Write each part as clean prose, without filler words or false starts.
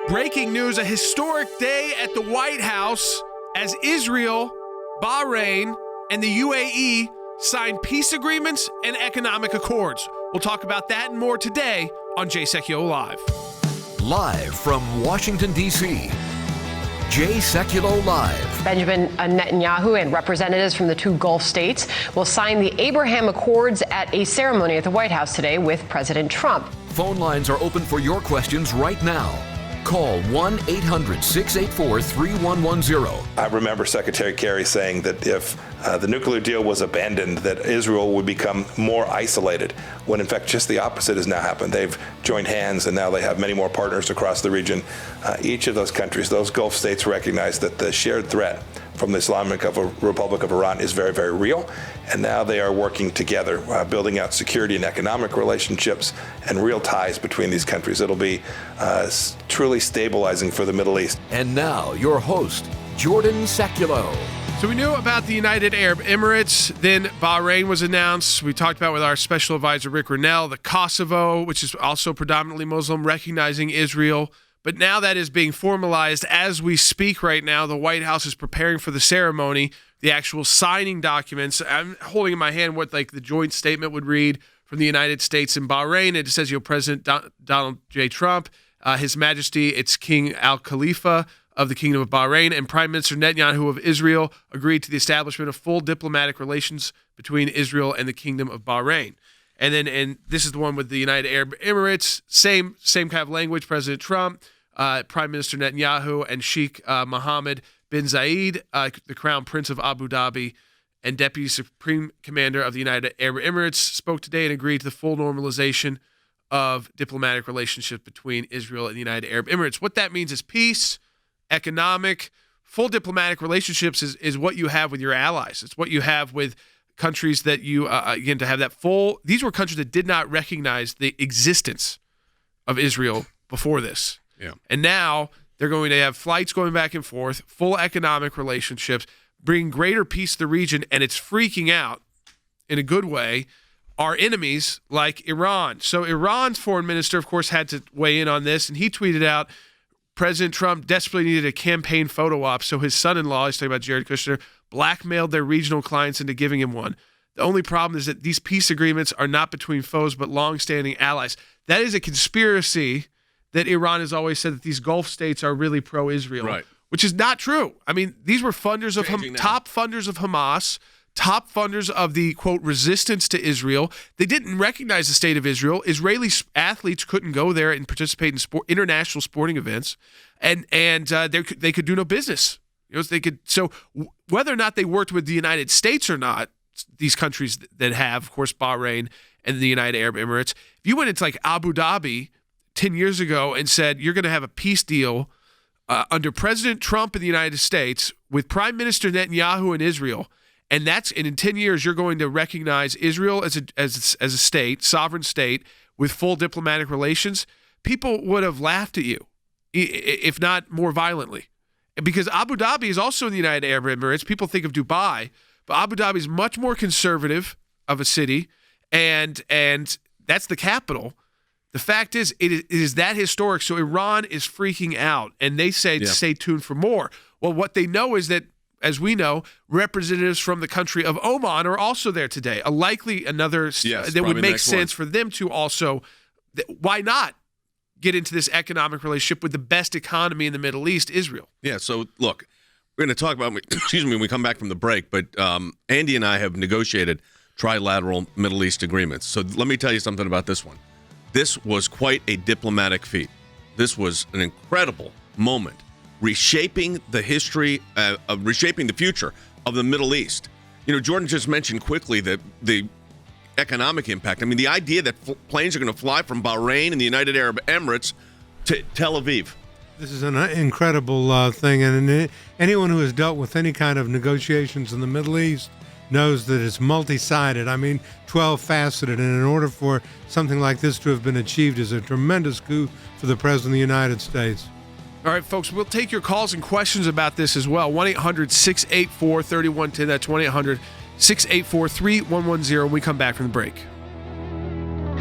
Breaking news, a historic day at the White House as Israel, Bahrain, and the UAE signed peace agreements and economic accords. We'll talk about that and more today on Jay Sekulow Live. Live from Washington, D.C., Jay Sekulow Live. Benjamin Netanyahu and representatives from the two Gulf states will sign the Abraham Accords at a ceremony at the White House today with President Trump. Phone lines are open for your questions right now. Call 1-800-684-3110. I remember Secretary Kerry saying that if the nuclear deal was abandoned, that Israel would become more isolated, when in fact just the opposite has now happened. They've joined hands and now they have many more partners across the region. Each of those countries, those Gulf states, recognize that the shared threat from the Islamic Republic of Iran is very, very real. And now they are working together, building out security and economic relationships and real ties between these countries. It'll be truly stabilizing for the Middle East. And now, your host, Jordan Sekulow. So we knew about the United Arab Emirates, then Bahrain was announced. We talked about with our special advisor, Rick Rennell, the Kosovo, which is also predominantly Muslim, recognizing Israel. But now that is being formalized as we speak right now. The White House is preparing for the ceremony, the actual signing documents. I'm holding in my hand what the joint statement would read from the United States and Bahrain. It says, President Donald J. Trump, His Majesty, it's King Al Khalifa of the Kingdom of Bahrain, and Prime Minister Netanyahu of Israel agreed to the establishment of full diplomatic relations between Israel and the Kingdom of Bahrain. And this is the one with the United Arab Emirates, same kind of language. President Trump, Prime Minister Netanyahu, and Sheikh Mohammed bin Zayed, the Crown Prince of Abu Dhabi, and Deputy Supreme Commander of the United Arab Emirates, spoke today and agreed to the full normalization of diplomatic relationships between Israel and the United Arab Emirates. What that means is peace, economic, full diplomatic relationships is what you have with your allies. It's what you have with countries that you, again, to have that full. These were countries that did not recognize the existence of Israel before this. Yeah. And now they're going to have flights going back and forth, full economic relationships, bring greater peace to the region, and it's freaking out, in a good way, our enemies like Iran. So Iran's foreign minister, of course, had to weigh in on this, and he tweeted out, President Trump desperately needed a campaign photo op, so his son-in-law, he's talking about Jared Kushner, blackmailed their regional clients into giving him one. The only problem is that these peace agreements are not between foes but long-standing allies. That is a conspiracy that Iran has always said that these Gulf states are really pro-Israel, right, which is not true. I mean, these were funders of top funders of Hamas, top funders of the, quote, resistance to Israel. They didn't recognize the state of Israel. Israeli athletes couldn't go there and participate in international sporting events, and they could do no business. So whether or not they worked with the United States or not, these countries that have, of course, Bahrain and the United Arab Emirates, if you went into like Abu Dhabi 10 years ago and said you're going to have a peace deal under President Trump in the United States with Prime Minister Netanyahu in Israel, and in 10 years you're going to recognize Israel as a state, sovereign state, with full diplomatic relations, people would have laughed at you, if not more violently. Because Abu Dhabi is also in the United Arab Emirates. People think of Dubai, but Abu Dhabi is much more conservative of a city, and that's the capital. The fact is, it is that historic. So Iran is freaking out, and they say, stay tuned for more. Well, what they know is that, as we know, representatives from the country of Oman are also there today. That would make sense for them to also. Why not get into this economic relationship with the best economy in the Middle East, Israel? Yeah. So look, we're going to talk about. Excuse me, when we come back from the break. But Andy and I have negotiated trilateral Middle East agreements. So let me tell you something about this one. This was quite a diplomatic feat. This was an incredible moment, reshaping the history, reshaping the future of the Middle East. Jordan just mentioned quickly the economic impact. I mean, the idea that planes are going to fly from Bahrain and the United Arab Emirates to Tel Aviv. This is an incredible thing, and anyone who has dealt with any kind of negotiations in the Middle East knows that it's multi-sided. I mean, 12-faceted, and in order for something like this to have been achieved is a tremendous coup for the President of the United States. All right, folks, we'll take your calls and questions about this as well. 1-800-684-3110. That's 1-800-684-3110 when we come back from the break. All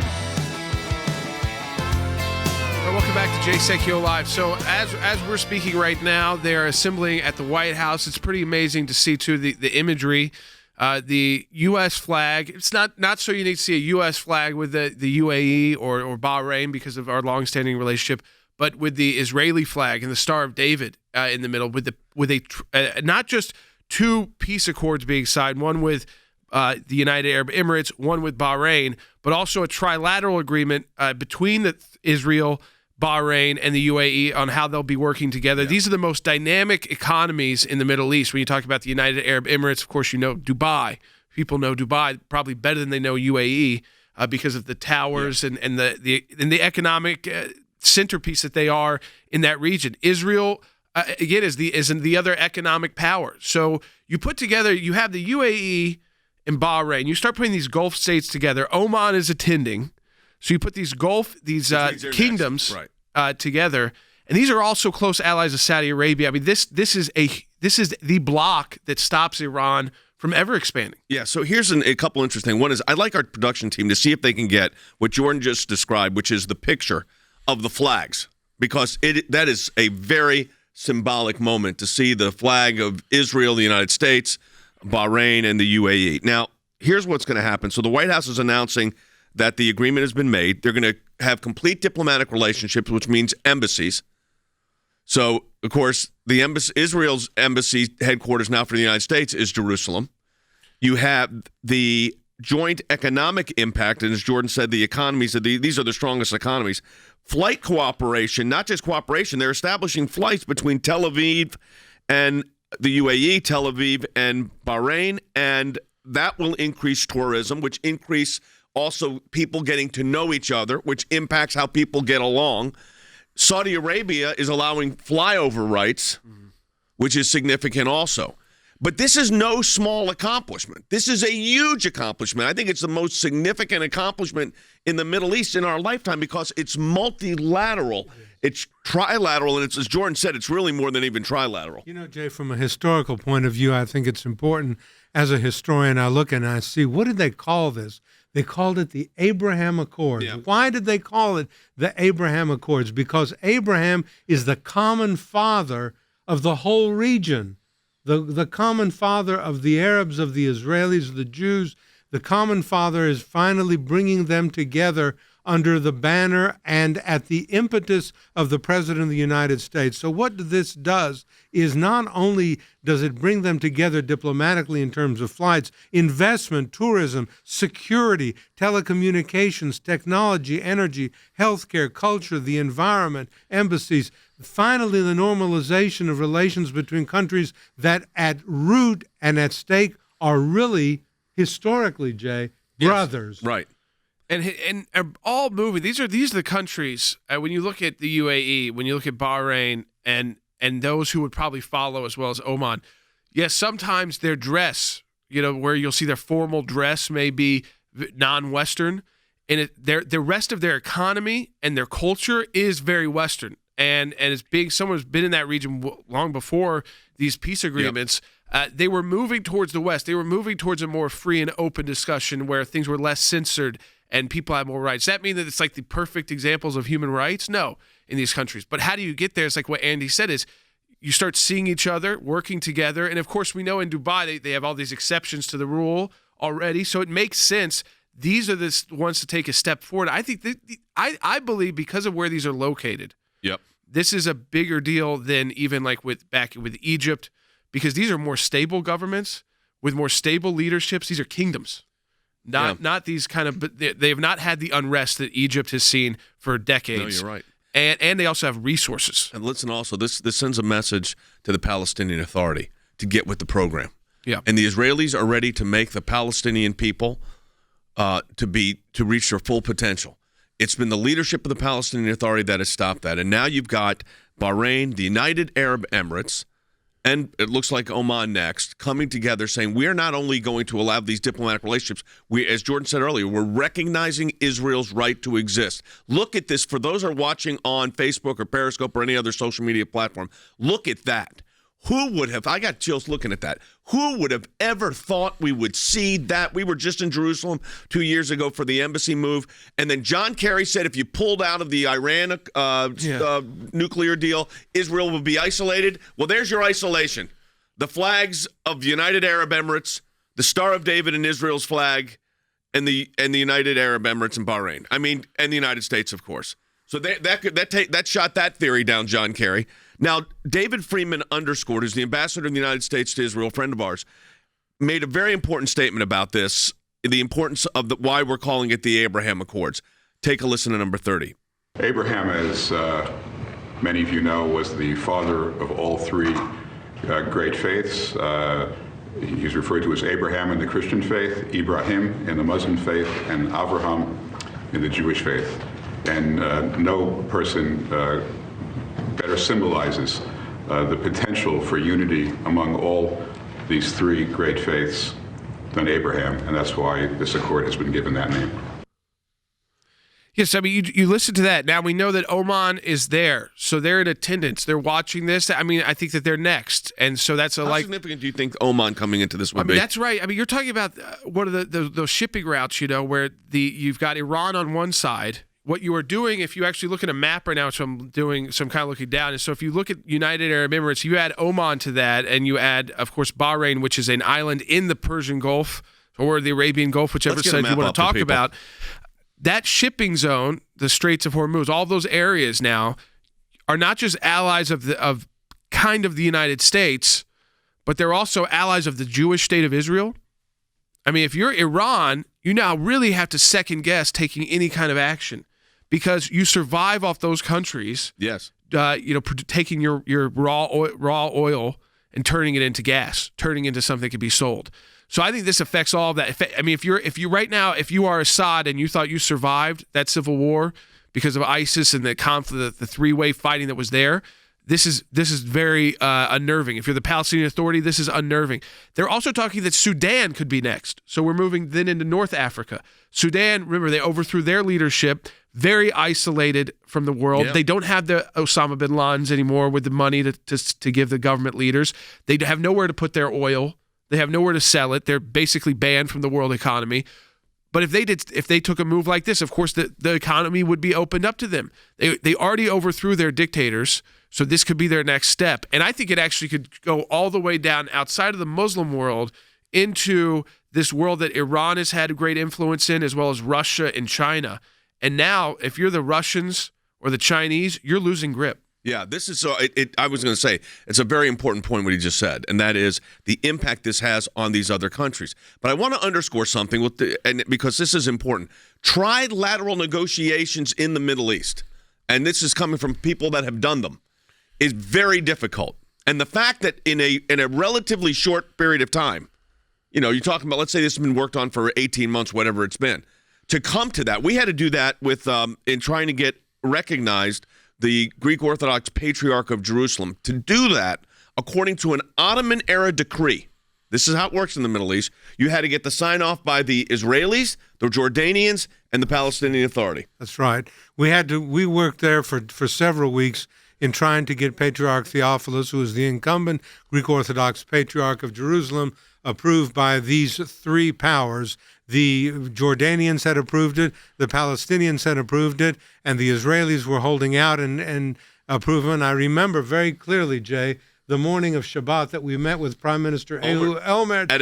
right, welcome back to Jay Sekulow live. So as we're speaking right now, they're assembling at the White House. It's pretty amazing to see too the imagery, the U.S. flag. It's not so unique to see a U.S. flag with the UAE or Bahrain because of our longstanding relationship, but with the Israeli flag and the Star of David in the middle, with not just two peace accords being signed, one with the United Arab Emirates, one with Bahrain, but also a trilateral agreement between Israel, Bahrain, and the UAE on how they'll be working together. Yeah. These are the most dynamic economies in the Middle East. When you talk about the United Arab Emirates, of course, you know Dubai. People know Dubai probably better than they know UAE because of the towers and the economic centerpiece that they are in that region. Israel, again, is the other economic power. So you put together, you have the UAE and Bahrain. You start putting these Gulf states together. Oman is attending. So you put these kingdoms together, and these are also close allies of Saudi Arabia. I mean, this is the block that stops Iran from ever expanding. Yeah. So here's a couple interesting. One is I'd like our production team to see if they can get what Jordan just described, which is the picture of the flags, because that is a very symbolic moment to see the flag of Israel, the United States, Bahrain, and the UAE. Now, here's what's going to happen. So the White House is announcing that the agreement has been made. They're going to have complete diplomatic relationships, which means embassies. So, of course, Israel's embassy headquarters now for the United States is Jerusalem. You have the joint economic impact, and as Jordan said, the economies these are the strongest economies. Flight cooperation, not just cooperation. They're establishing flights between Tel Aviv and the UAE, Tel Aviv and Bahrain, and that will increase tourism, which increase also people getting to know each other, which impacts how people get along. Saudi Arabia is allowing flyover rights, which is significant also. But this is no small accomplishment. This is a huge accomplishment. I think it's the most significant accomplishment in the Middle East in our lifetime because it's multilateral. It's trilateral, and it's, as Jordan said, it's really more than even trilateral. You know, Jay, from a historical point of view, I think it's important. As a historian, I look and I see, what did they call this? They called it the Abraham Accords. Yeah. Why did they call it the Abraham Accords? Because Abraham is the common father of the whole region. The common father of the Arabs, of the Israelis, the Jews. The common father is finally bringing them together under the banner and at the impetus of the President of the United States. So what this does is not only does it bring them together diplomatically in terms of flights, investment, tourism, security, telecommunications, technology, energy, healthcare, culture, the environment, embassies, finally the normalization of relations between countries that at root and at stake are really, historically, Jay, brothers. Yes, right. And all moving. These are the countries. When you look at the UAE, when you look at Bahrain, and those who would probably follow as well as Oman. Yes, sometimes their dress, where you'll see their formal dress may be non-Western, and the rest of their economy and their culture is very Western. And as being someone who's been in that region long before these peace agreements. Yep. They were moving towards the West. They were moving towards a more free and open discussion where things were less censored and people have more rights. Does that mean that it's like the perfect examples of human rights? No, in these countries. But how do you get there? It's like what Andy said is you start seeing each other, working together. And, of course, we know in Dubai they have all these exceptions to the rule already. So it makes sense. These are the ones to take a step forward. I think I believe because of where these are located, yep, this is a bigger deal than even like with Egypt, because these are more stable governments with more stable leaderships. These are kingdoms. Not these kind of, but they have not had the unrest that Egypt has seen for decades. No, you're right. And they also have resources. And listen, also, this sends a message to the Palestinian Authority to get with the program. Yeah. And the Israelis are ready to make the Palestinian people to reach their full potential. It's been the leadership of the Palestinian Authority that has stopped that. And now you've got Bahrain, the United Arab Emirates, and it looks like Oman next, coming together saying we are not only going to allow these diplomatic relationships, as Jordan said earlier, we're recognizing Israel's right to exist. Look at this. For those who are watching on Facebook or Periscope or any other social media platform, look at that. Who would have, I got chills looking at that. Who would have ever thought we would see that? We were just in Jerusalem 2 years ago for the embassy move. And then John Kerry said if you pulled out of the Iran nuclear deal, Israel would be isolated. Well, there's your isolation. The flags of the United Arab Emirates, the Star of David and Israel's flag, and the United Arab Emirates and Bahrain. I mean, and the United States, of course. So that shot that theory down, John Kerry. Now, David Freeman underscored, who's the ambassador of the United States to Israel, a friend of ours, made a very important statement about this, the importance of why we're calling it the Abraham Accords. Take a listen to number 30. Abraham, as many of you know, was the father of all three great faiths. He's referred to as Abraham in the Christian faith, Ibrahim in the Muslim faith, and Avraham in the Jewish faith. And no person better symbolizes the potential for unity among all these three great faiths than Abraham, and that's why this accord has been given that name. Yes, I mean, you listen to that. Now we know that Oman is there, so they're in attendance. They're watching this. I mean, I think that they're next, and so that's How significant do you think Oman coming into this would be? That's right. I mean, you're talking about one of those shipping routes, where you've got Iran on one side. What you are doing, if you actually look at a map right now, which I'm doing some kind of looking down, is so if you look at United Arab Emirates, you add Oman to that, and you add, of course, Bahrain, which is an island in the Persian Gulf or the Arabian Gulf, whichever side you want to talk about. That shipping zone, the Straits of Hormuz, all those areas now are not just allies of the United States, but they're also allies of the Jewish state of Israel. I mean, if you're Iran, you now really have to second guess taking any kind of action, because you survive off those countries. Yes. Taking your raw oil and turning it into gas, turning it into something that can be sold. So I think this affects all of that. I mean, if you are Assad and you thought you survived that civil war because of ISIS and the conflict, the three-way fighting that was there, this is very unnerving. If you're the Palestinian Authority, this is unnerving. They're also talking that Sudan could be next. So we're moving then into North Africa. Sudan, remember, they overthrew their leadership, very isolated from the world. Yep. They don't have the Osama bin Ladens anymore with the money to give the government leaders. They have nowhere to put their oil. They have nowhere to sell it. They're basically banned from the world economy. But if they took a move like this, of course, the economy would be opened up to them. They already overthrew their dictators, so this could be their next step. And I think it actually could go all the way down outside of the Muslim world into this world that Iran has had a great influence in, as well as Russia and China. And now, if you're the Russians or the Chinese, you're losing grip. Yeah, this is so. I was going to say it's a very important point what he just said, and that is the impact this has on these other countries. But I want to underscore something because this is important. Trilateral negotiations in the Middle East, and this is coming from people that have done them, is very difficult. And the fact that in a relatively short period of time, you're talking about, let's say this has been worked on for 18 months, whatever it's been, to come to that, we had to do that with in trying to get recognized the Greek Orthodox Patriarch of Jerusalem. To do that, according to an Ottoman-era decree, this is how it works in the Middle East, you had to get the sign-off by the Israelis, the Jordanians, and the Palestinian Authority. That's right. We worked there for several weeks in trying to get Patriarch Theophilus, who is the incumbent Greek Orthodox Patriarch of Jerusalem, approved by these three powers. The Jordanians had approved it, the Palestinians had approved it, and the Israelis were holding out and approving. I remember very clearly, Jay, the morning of Shabbat that we met with Prime Minister Ehud Olmert at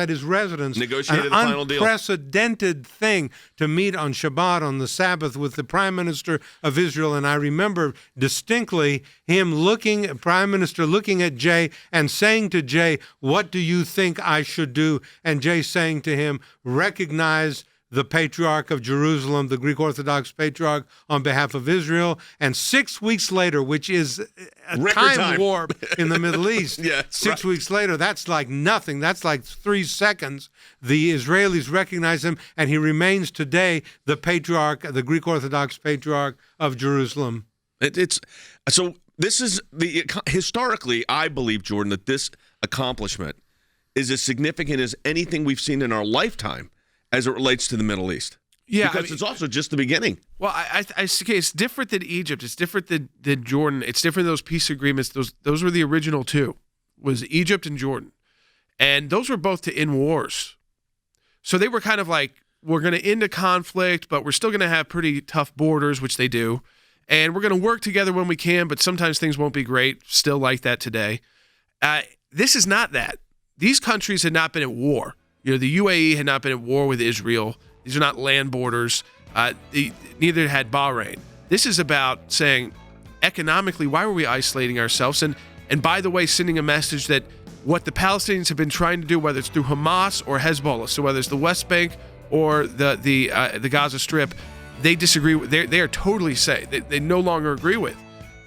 his residence. Negotiated the final deal. An unprecedented thing to meet on Shabbat, on the Sabbath, with the Prime Minister of Israel. And I remember distinctly Prime Minister looking at Jay and saying to Jay, "What do you think I should do?" And Jay saying to him, "Recognize the Patriarch of Jerusalem, the Greek Orthodox Patriarch, on behalf of Israel." And 6 weeks later, which is a time warp in the Middle East, 6 weeks later, that's like nothing. That's like 3 seconds. The Israelis recognize him, and he remains today the Patriarch, the Greek Orthodox Patriarch of Jerusalem. So this is historically, I believe, Jordan, that this accomplishment is as significant as anything we've seen in our lifetime as it relates to the Middle East. Yeah, because it's also just the beginning. Well, it's different than Egypt. It's different than Jordan. It's different than those peace agreements. Those were the original two, was Egypt and Jordan. And those were both to end wars. So they were kind of like, we're going to end a conflict, but we're still going to have pretty tough borders, which they do. And we're going to work together when we can, but sometimes things won't be great. Still like that today. This is not that. These countries had not been at war. The UAE had not been at war with Israel. These are not land borders. Neither had Bahrain. This is about saying, economically, why were we isolating ourselves? And by the way, sending a message that what the Palestinians have been trying to do, whether it's through Hamas or Hezbollah, so whether it's the West Bank or the Gaza Strip, they disagree with. They are totally saying they no longer agree with.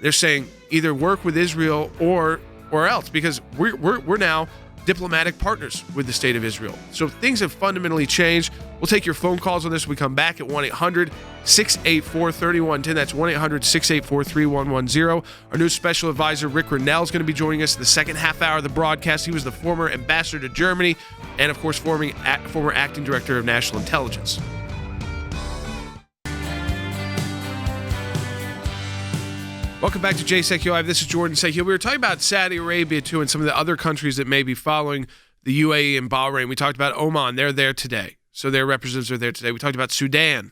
They're saying either work with Israel or else, because we're now diplomatic partners with the state of Israel. So things have fundamentally changed. We'll take your phone calls on this when we come back at 1-800-684-3110. That's 1-800-684-3110. Our new special advisor, Rick Rennell, is going to be joining us in the second half hour of the broadcast. He was the former ambassador to Germany and, of course, former acting director of national intelligence. Welcome back to Jay Sekulow Live. This is Jordan Sekulow. We were talking about Saudi Arabia, too, and some of the other countries that may be following the UAE and Bahrain. We talked about Oman. They're there today. So their representatives are there today. We talked about Sudan.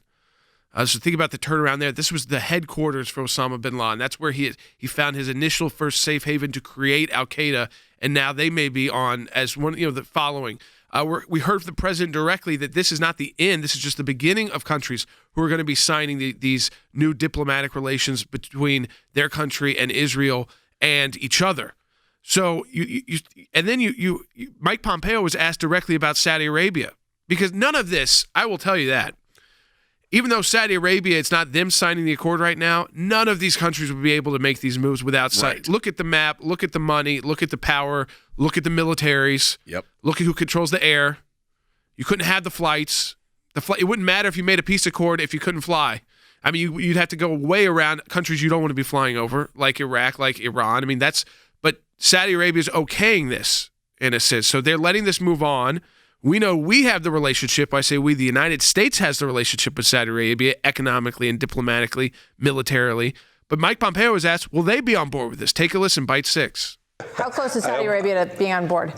So think about the turnaround there. This was the headquarters for Osama bin Laden. That's where he found his initial first safe haven to create Al-Qaeda, and now they may be on as one, the following. We heard from the president directly that this is not the end. This is just the beginning of countries who are going to be signing these new diplomatic relations between their country and Israel and each other. So Mike Pompeo was asked directly about Saudi Arabia, because none of this, I will tell you that, even though Saudi Arabia, it's not them signing the accord right now, none of these countries would be able to make these moves without right. Look at the map, look at the money, look at the power, look at the militaries, look at who controls the air. You couldn't have the flights. It wouldn't matter if you made a peace accord if you couldn't fly. I mean, you'd have to go way around countries you don't want to be flying over, like Iraq, like Iran. I mean, but Saudi Arabia is okaying this in a sense. So they're letting this move on. We know we have the relationship. I say we, the United States has the relationship with Saudi Arabia economically and diplomatically, militarily. But Mike Pompeo was asked, will they be on board with this? Take a listen, Bite 6. How close is Saudi Arabia to being on board?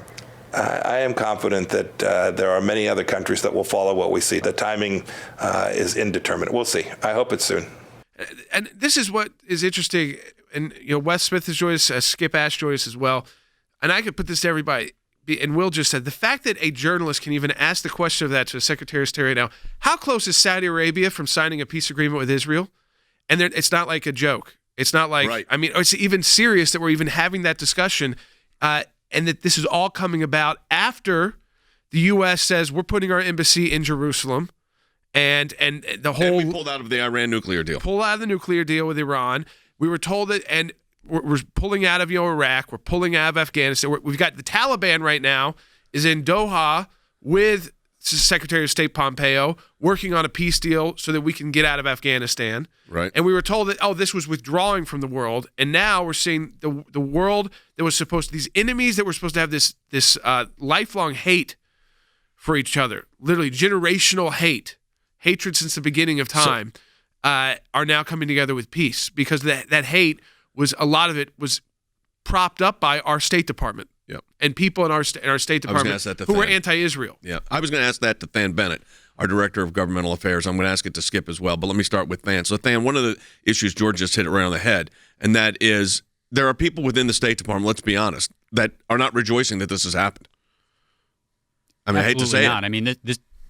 I am confident that there are many other countries that will follow what we see. The timing is indeterminate. We'll see. I hope it's soon. And this is what is interesting. And, Wes Smith has joined us, Skip Ash joined us as well. And I could put this to everybody. And Will just said, the fact that a journalist can even ask the question of that to a Secretary of State right now, how close is Saudi Arabia from signing a peace agreement with Israel? And it's not like a joke. It's not like, right. I mean, it's even serious that we're even having that discussion, and that this is all coming about after the U.S. says we're putting our embassy in Jerusalem, and the whole... And we pulled out of the Iran nuclear deal. Pulled out of the nuclear deal with Iran. We were told that, and we're pulling out of Iraq. We're pulling out of Afghanistan. We've got the Taliban right now is in Doha with Secretary of State Pompeo working on a peace deal so that we can get out of Afghanistan. Right. And we were told that, this was withdrawing from the world. And now we're seeing the world that was supposed to, these enemies that were supposed to have this lifelong hate for each other, literally generational hatred since the beginning of time, are now coming together with peace, because that hate was, a lot of it was propped up by our State Department. Yep. And people in our State Department who were anti-Israel. Yeah, I was going to ask that to Than Bennett, our Director of Governmental Affairs. I'm going to ask it to Skip as well, but let me start with Than. So, Than, one of the issues George just hit it right on the head, and that is there are people within the State Department, let's be honest, that are not rejoicing that this has happened. I mean, Absolutely I hate to say not. it. I mean,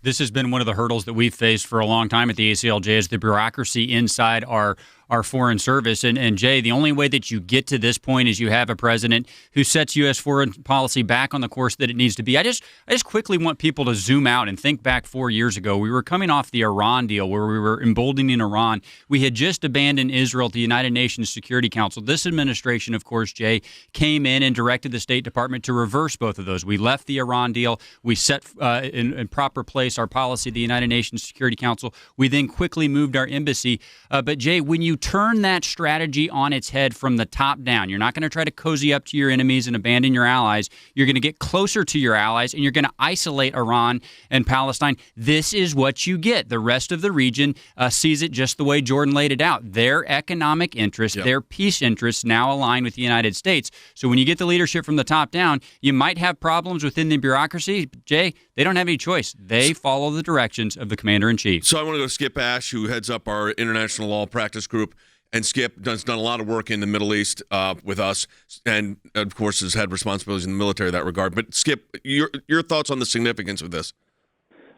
this has been one of the hurdles that we've faced for a long time at the ACLJ, is the bureaucracy inside our foreign service. And Jay, the only way that you get to this point is you have a president who sets U.S. foreign policy back on the course that it needs to be. I just quickly want people to zoom out and think back 4 years ago. We were coming off the Iran deal where we were emboldening Iran. We had just abandoned Israel at the United Nations Security Council. This administration, of course, Jay, came in and directed the State Department to reverse both of those. We left the Iran deal. We set in proper place our policy at the United Nations Security Council. We then quickly moved our embassy. But Jay, when you turn that strategy on its head from the top down. You're not going to try to cozy up to your enemies and abandon your allies. You're going to get closer to your allies, and you're going to isolate Iran and Palestine. This is what you get. The rest of the region sees it just the way Jordan laid it out. Their economic interests, their peace interests now align with the United States. So when you get the leadership from the top down, you might have problems within the bureaucracy. Jay, they don't have any choice. They follow the directions of the commander-in-chief. So I want to go to Skip Ash, who heads up our international law practice group. And Skip has done a lot of work in the Middle East with us, and of course has had responsibilities in the military in that regard. But Skip, your thoughts on the significance of this?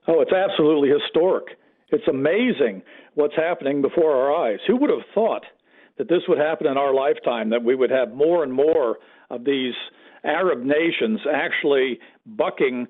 Oh, it's absolutely historic. It's amazing what's happening before our eyes. Who would have thought that this would happen in our lifetime, that we would have more and more of these Arab nations actually bucking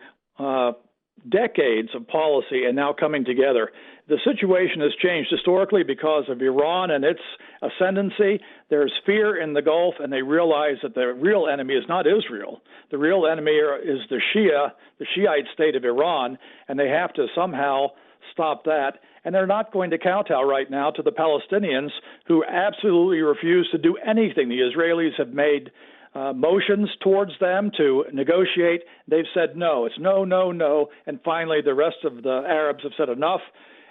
decades of policy and now coming together? The situation has changed historically because of Iran and its ascendancy. There's fear in the Gulf, and they realize that the real enemy is not Israel. The real enemy is the Shiite state of Iran, and they have to somehow stop that. And they're not going to kowtow right now to the Palestinians, who absolutely refuse to do anything. The Israelis have made motions towards them to negotiate. They've said no. It's no, no, no. And finally, the rest of the Arabs have said enough.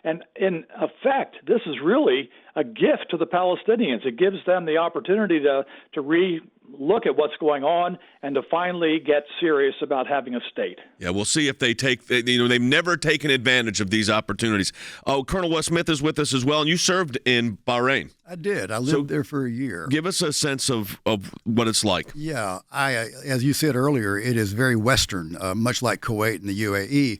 And in effect, this is really a gift to the Palestinians. It gives them the opportunity to re-look at what's going on and to finally get serious about having a state. Yeah, we'll see if they take, they've never taken advantage of these opportunities. Oh, Colonel Wes Smith is with us as well, and you served in Bahrain. I did. I lived there for a year. Give us a sense of what it's like. Yeah, as you said earlier, it is very Western, much like Kuwait and the UAE.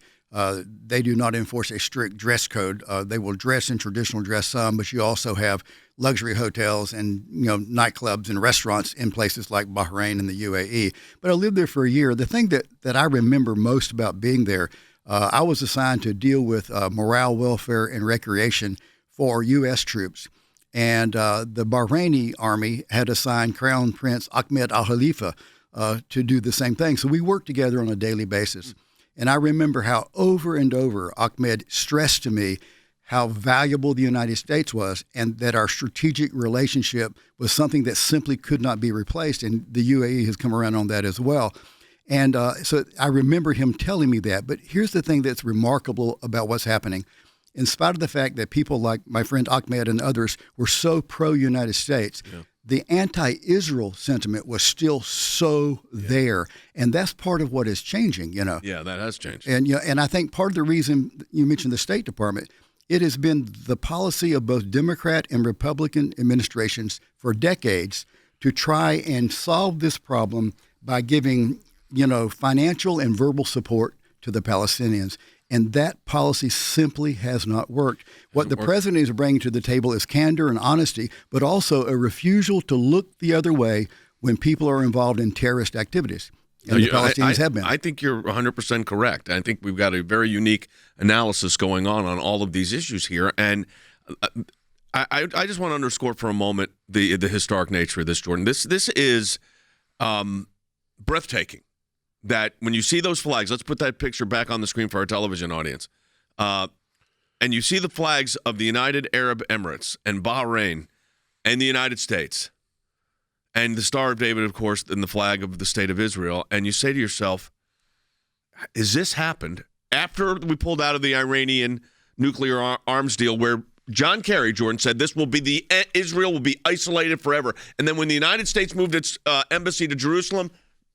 They do not enforce a strict dress code. They will dress in traditional dress some, but you also have luxury hotels and nightclubs and restaurants in places like Bahrain and the UAE. But I lived there for a year. The thing that I remember most about being there, I was assigned to deal with morale, welfare, and recreation for U.S. troops. And the Bahraini army had assigned Crown Prince Ahmed Al Khalifa to do the same thing. So we worked together on a daily basis. And I remember how over and over Ahmed stressed to me how valuable the United States was, and that our strategic relationship was something that simply could not be replaced. And the UAE has come around on that as well. And so I remember him telling me that. But here's the thing that's remarkable about what's happening. In spite of the fact that people like my friend Ahmed and others were so pro-United States, the anti-Israel sentiment was still so there. And that's part of what is changing, Yeah, that has changed. And I think part of the reason you mentioned the State Department, it has been the policy of both Democrat and Republican administrations for decades to try and solve this problem by giving, financial and verbal support to the Palestinians. And that policy simply has not worked. What the president is bringing to the table is candor and honesty, but also a refusal to look the other way when people are involved in terrorist activities. And the Palestinians have been. I think you're 100% correct. I think we've got a very unique analysis going on all of these issues here. And I just want to underscore for a moment the historic nature of this, Jordan. This is breathtaking. That when you see those flags, let's put that picture back on the screen for our television audience, and you see the flags of the United Arab Emirates and Bahrain and the United States and the Star of David, of course, and the flag of the State of Israel, and you say to yourself, has this happened after we pulled out of the Iranian nuclear arms deal where John Kerry, Jordan, said Israel will be isolated forever, and then when the United States moved its embassy to Jerusalem,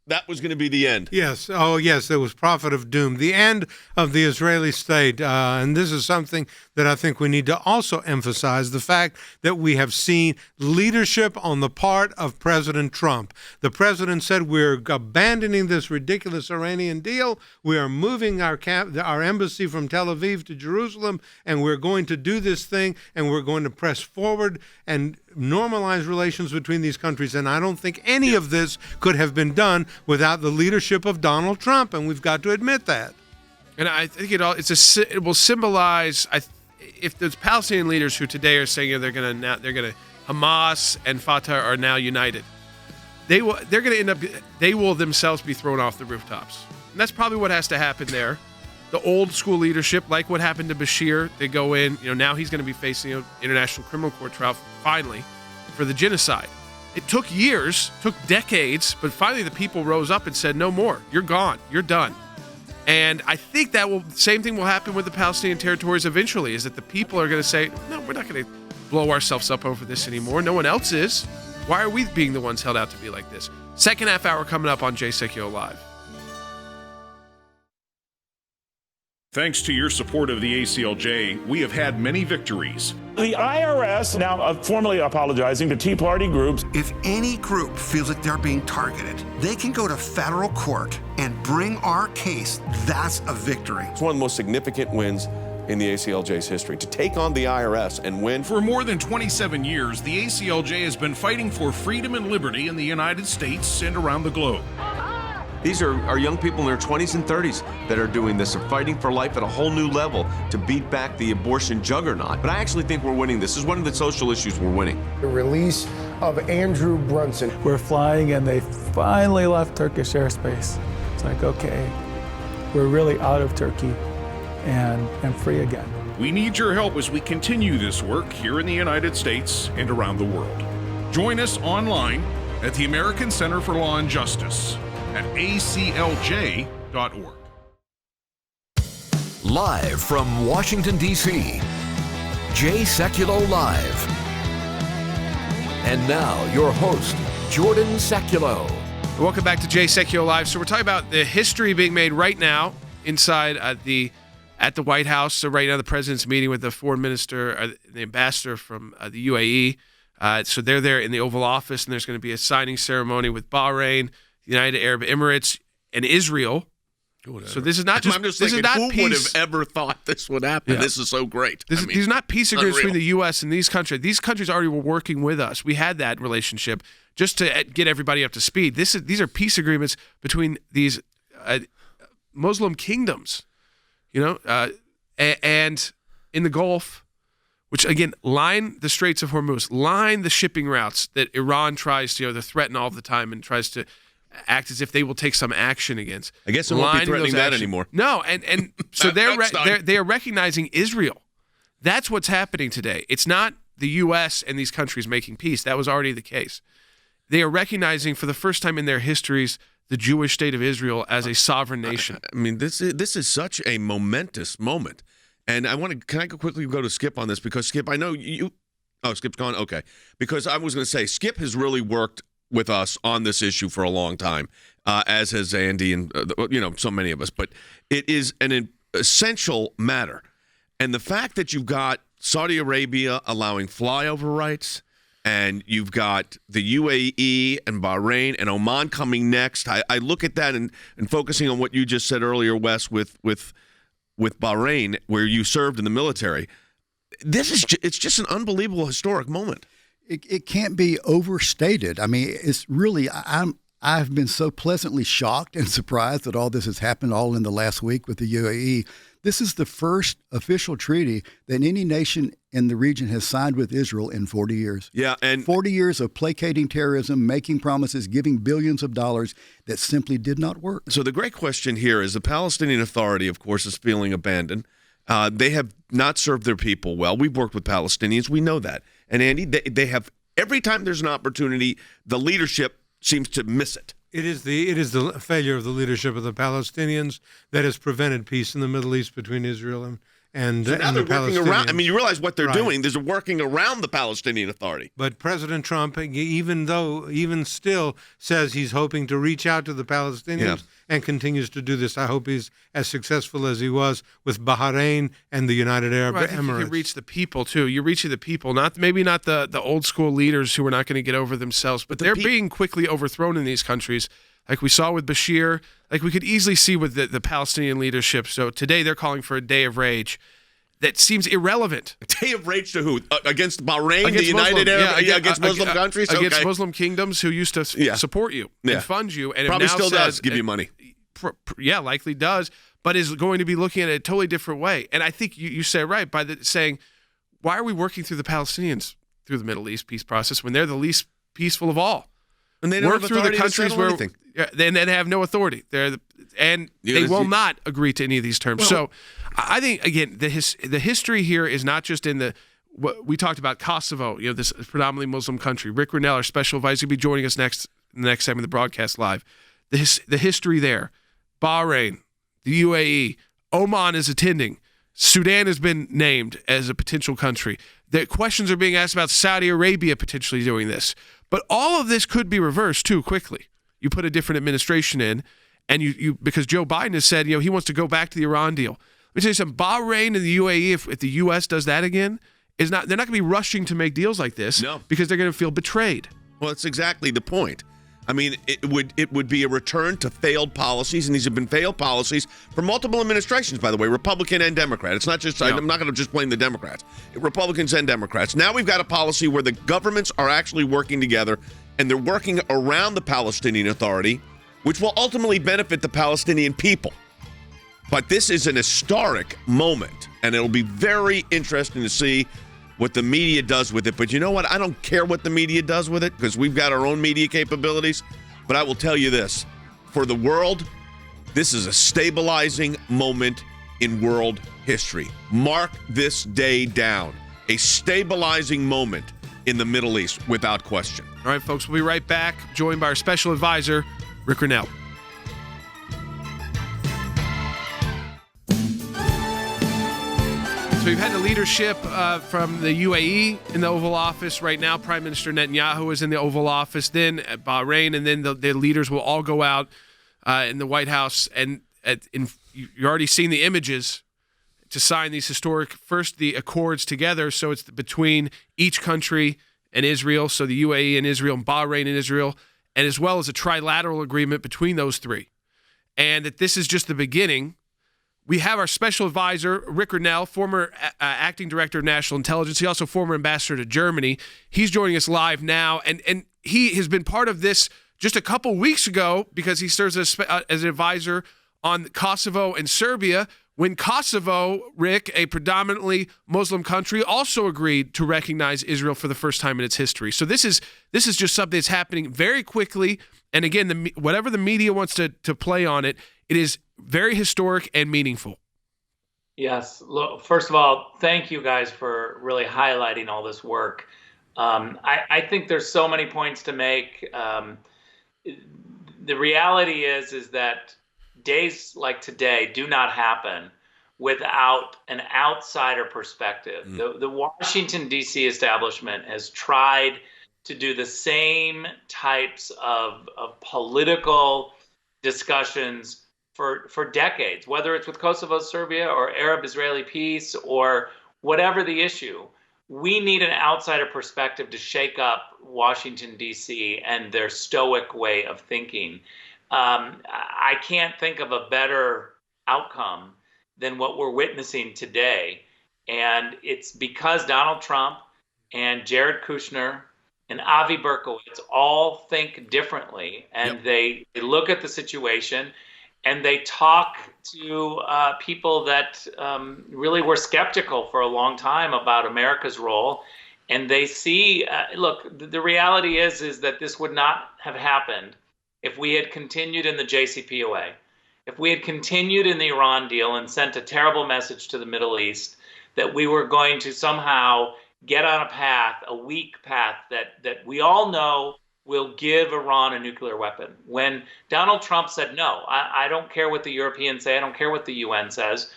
that was going to be the end. Yes. Oh, yes. There was prophet of doom, the end of the Israeli state. And this is something that I think we need to also emphasize, the fact that we have seen leadership on the part of President Trump. The president said, we're abandoning this ridiculous Iranian deal. We are moving our embassy from Tel Aviv to Jerusalem, and we're going to do this thing, and we're going to press forward and normalize relations between these countries. And I don't think any of this could have been done without the leadership of Donald Trump, and we've got to admit that. And I think it will symbolize, if the Palestinian leaders who today are saying they're going to Hamas and Fatah are now united, they will themselves be thrown off the rooftops. And that's probably what has to happen there. the old school leadership, like what happened to Bashir. They go in, now he's going to be facing an international criminal court trial finally for the genocide. It took years, took decades, but finally the people rose up and said, no more. You're gone. You're done. And I think same thing will happen with the Palestinian territories eventually, is that the people are going to say, no, we're not going to blow ourselves up over this anymore. No one else is. Why are we being the ones held out to be like this? Second half hour coming up on Jay Sekulow Live. Thanks to your support of the ACLJ, we have had many victories. The IRS now formally apologizing to Tea Party groups. If any group feels that they're being targeted, they can go to federal court and bring our case. That's a victory. It's one of the most significant wins in the ACLJ's history, to take on the IRS and win. For more than 27 years, the ACLJ has been fighting for freedom and liberty in the United States and around the globe. These are young people in their 20s and 30s that are doing this, are fighting for life at a whole new level to beat back the abortion juggernaut. But I actually think we're winning this. This is one of the social issues we're winning. The release of Andrew Brunson. We're flying and they finally left Turkish airspace. It's like, okay, we're really out of Turkey and free again. We need your help as we continue this work here in the United States and around the world. Join us online at the American Center for Law and Justice at aclj.org. Live from Washington, D.C., Jay Sekulow Live. And now, your host, Jordan Sekulow. Welcome back to Jay Sekulow Live. So we're talking about the history being made right now inside at the White House. So right now the president's meeting with the foreign minister, the ambassador from the UAE. So they're there in the Oval Office, and there's going to be a signing ceremony with Bahrain, the United Arab Emirates, and Israel. Whatever. So this is not just. I'm just this thinking, is not who would peace. have ever thought this would happen? Yeah. This is so great. These are not peace agreements between the U.S. and these countries. These countries already were working with us. We had that relationship just to get everybody up to speed. These are peace agreements between these Muslim kingdoms, and in the Gulf, which again line the Straits of Hormuz, line the shipping routes that Iran tries to threaten all the time and tries to act as if they will take some action against. I guess it won't be threatening that anymore. No, and so they are recognizing Israel. That's what's happening today. It's not the U.S. and these countries making peace. That was already the case. They are recognizing for the first time in their histories the Jewish state of Israel as a sovereign nation. I mean, this is such a momentous moment. And can I quickly go to Skip on this? Because Skip, I know Skip's gone? Okay. Because I was going to say, Skip has really worked with us on this issue for a long time, as has Andy and so many of us. But it is an essential matter, and the fact that you've got Saudi Arabia allowing flyover rights, and you've got the UAE and Bahrain and Oman coming next. I look at that and focusing on what you just said earlier, Wes, with Bahrain, where you served in the military. It's just an unbelievable historic moment. It can't be overstated. I mean, it's really, I've been so pleasantly shocked and surprised that all this has happened all in the last week with the UAE. This is the first official treaty that any nation in the region has signed with Israel in 40 years. Yeah, and 40 years of placating terrorism, making promises, giving billions of dollars that simply did not work. So the great question here is the Palestinian Authority, of course, is feeling abandoned. They have not served their people well. We've worked with Palestinians. We know that. And Andy, they have, every time there's an opportunity, the leadership seems to miss it. It is the failure of the leadership of the Palestinians that has prevented peace in the Middle East between Israel and so now and they're the working Palestinians. around. I mean, you realize what they're Right. doing. They're working around the Palestinian Authority. But President Trump, even still, says he's hoping to reach out to the Palestinians and continues to do this. I hope he's as successful as he was with Bahrain and the United Arab I think Emirates. you can reach the people too. You're reaching the people, maybe not the old school leaders who are not going to get over themselves, but they're being quickly overthrown in these countries, like we saw with Bashir, like we could easily see with the Palestinian leadership. So today they're calling for a day of rage. That seems irrelevant. A day of rage to who? Against Bahrain, against the United Arab, against Muslim countries? Against Okay. Muslim kingdoms who used to support you and fund you. And probably it now still says, does give you money. Likely does, but is going to be looking at it a totally different way. And I think you say right by saying, why are we working through the Palestinians through the Middle East peace process when they're the least peaceful of all? And they don't work have through the authority to countries settle where anything. they have no authority. They're And they will not agree to any of these terms. Well, so I think, again, the history here is not just in what we talked about Kosovo, this predominantly Muslim country. Rick Rennell, our special advisor, will be joining us next segment of the broadcast live. The history there. Bahrain, the UAE, Oman is attending. Sudan has been named as a potential country. The questions are being asked about Saudi Arabia potentially doing this. But all of this could be reversed too quickly. You put a different administration in, and you because Joe Biden has said he wants to go back to the Iran deal. Let me tell you something. Bahrain and the UAE, if the U.S. does that again, they're not going to be rushing to make deals like this because they're going to feel betrayed. Well, that's exactly the point. I mean, it would be a return to failed policies, and these have been failed policies for multiple administrations, by the way, Republican and Democrat. It's not just, I'm not going to just blame the Democrats, Republicans and Democrats. Now we've got a policy where the governments are actually working together, and they're working around the Palestinian Authority, which will ultimately benefit the Palestinian people. But this is an historic moment, and it'll be very interesting to see what the media does with it. But you know what? I don't care what the media does with it because we've got our own media capabilities. But I will tell you this. For the world, this is a stabilizing moment in world history. Mark this day down. A stabilizing moment in the Middle East, without question. All right, folks, we'll be right back, joined by our special advisor, Rick Rennell. So we've had the leadership from the UAE in the Oval Office. Right now, Prime Minister Netanyahu is in the Oval Office. Then at Bahrain, and then the leaders will all go out in the White House. And you're already seeing the images to sign these historic, first the accords together. So it's between each country and Israel. So the UAE and Israel and Bahrain and Israel, and as well as a trilateral agreement between those three. And that this is just the beginning. We have our special advisor, Rick Rennell, former acting director of national intelligence. He also former ambassador to Germany. He's joining us live now, and he has been part of this just a couple weeks ago because he serves as an advisor on Kosovo and Serbia. When Kosovo, Rick, a predominantly Muslim country, also agreed to recognize Israel for the first time in its history. So this is just something that's happening very quickly. And again, whatever the media wants to play on it, it is very historic and meaningful. Yes. Look, first of all, thank you guys for really highlighting all this work. I think there's so many points to make. The reality is that days like today do not happen without an outsider perspective. The Washington, D.C. establishment has tried to do the same types of political discussions for decades, whether it's with Kosovo, Serbia, or Arab-Israeli peace, or whatever the issue. We need an outsider perspective to shake up Washington, D.C. and their stoic way of thinking. I can't think of a better outcome than what we're witnessing today. And it's because Donald Trump and Jared Kushner and Avi Berkowitz all think differently, and they look at the situation and they talk to people that really were skeptical for a long time about America's role. And they see, look, the reality is that this would not have happened if we had continued in the JCPOA, if we had continued in the Iran deal and sent a terrible message to the Middle East that we were going to somehow get on a path, a weak path that we all know will give Iran a nuclear weapon. When Donald Trump said, no, I don't care what the Europeans say, I don't care what the UN says.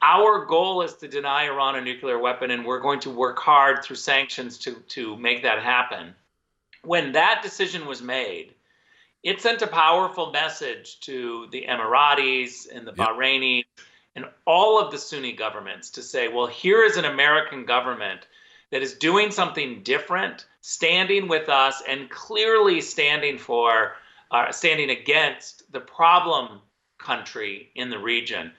Our goal is to deny Iran a nuclear weapon, and we're going to work hard through sanctions to make that happen. When that decision was made, it sent a powerful message to the Emiratis and the Bahrainis and all of the Sunni governments to say, well, here is an American government that is doing something different, standing with us, and clearly standing against the problem country in the region.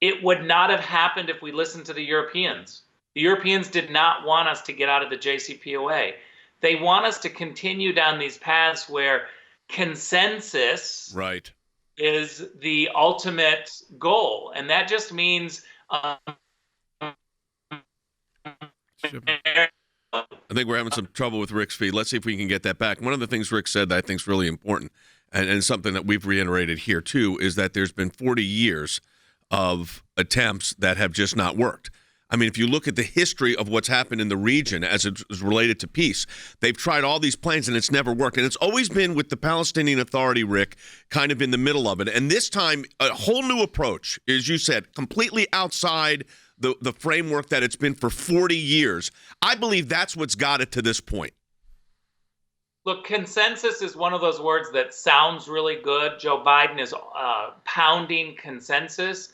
It would not have happened if we listened to the Europeans. The Europeans did not want us to get out of the JCPOA. They want us to continue down these paths where consensus is the ultimate goal. And that just means I think we're having some trouble with Rick's feed. Let's see if we can get that back. One of the things Rick said that I think is really important, and something that we've reiterated here too, is that there's been 40 years of attempts that have just not worked. I mean, if you look at the history of what's happened in the region as it is related to peace, they've tried all these plans and it's never worked. And it's always been with the Palestinian Authority, Rick, kind of in the middle of it. And this time, a whole new approach, as you said, completely outside the framework that it's been for 40 years. I believe that's what's got it to this point. Look, consensus is one of those words that sounds really good. Joe Biden is pounding consensus.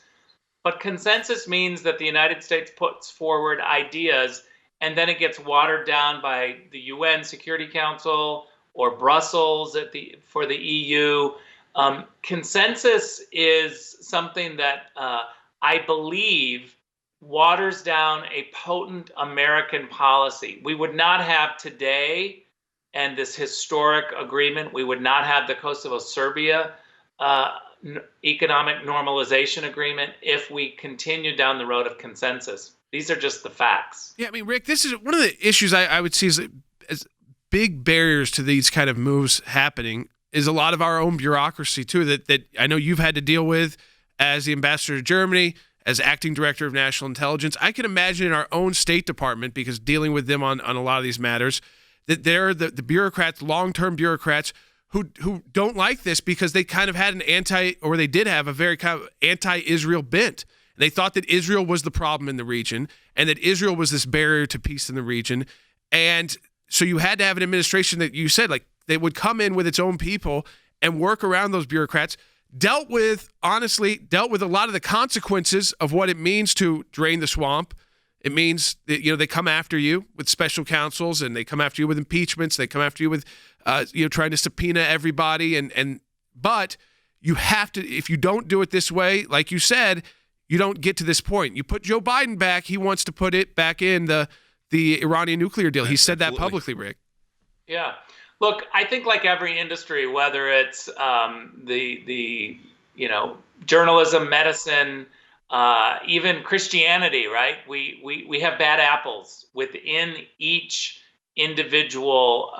But consensus means that the United States puts forward ideas and then it gets watered down by the UN Security Council or Brussels for the EU. Consensus is something that I believe waters down a potent American policy. We would not have today and this historic agreement. We would not have the Kosovo-Serbia economic normalization agreement if we continue down the road of consensus. These are just the facts. Yeah, I mean, Rick, this is one of the issues I would see as big barriers to these kind of moves happening is a lot of our own bureaucracy, too, that I know you've had to deal with as the ambassador to Germany, as acting director of national intelligence. I can imagine in our own State Department, because dealing with them on a lot of these matters, that they're the bureaucrats, long-term bureaucrats, who don't like this because they kind of had they did have a very kind of anti-Israel bent. And they thought that Israel was the problem in the region and that Israel was this barrier to peace in the region. And so you had to have an administration that you said, like, they would come in with its own people and work around those bureaucrats, dealt with a lot of the consequences of what it means to drain the swamp. It means that, they come after you with special counsels and they come after you with impeachments. They come after you with, trying to subpoena everybody. But you have to, if you don't do it this way, like you said, you don't get to this point. You put Joe Biden back. He wants to put it back in the Iranian nuclear deal. He said that publicly, Rick. Yeah. Look, I think like every industry, whether it's the journalism, medicine, even Christianity, right? We have bad apples within each individual